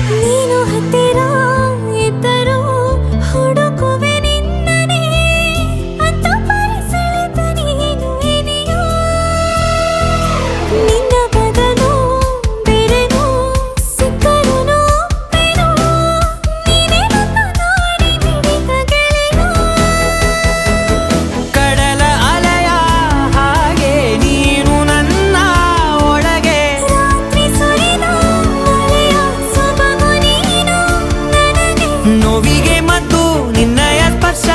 ನೀನು ಹತ್ತಿರ ಇದ್ದರೂ ಹುಡುಕುವೆ ನಿನ್ನನೇ ಅಂತ ಪರಿಸೆಳೆದ ನೀನು ಇದೆಯೋ ನಿನ್ನ ಬದಲು ಬೇರೆನೋ ಸಿಕ್ಕರೂ ಒಪ್ಪೆನೋ ನೀನೇ ನನ್ನ ನಾಡಿ ಮಿಡಿತ ಗೆಳೆಯೋ ಕಡಲ ಅಲೆಯ ಹಾಗೆ ನೀನು ನನ್ನ ಒಳಗೆ ರಾತ್ರಿ ಸುರಿದ ಮಳೆಯ ಸೊಬಗು ನೀನು ನನಗೆ ನೋವಿಗೆ ಮತ್ತು ನಿನ್ನಯ ಸ್ಪರ್ಶ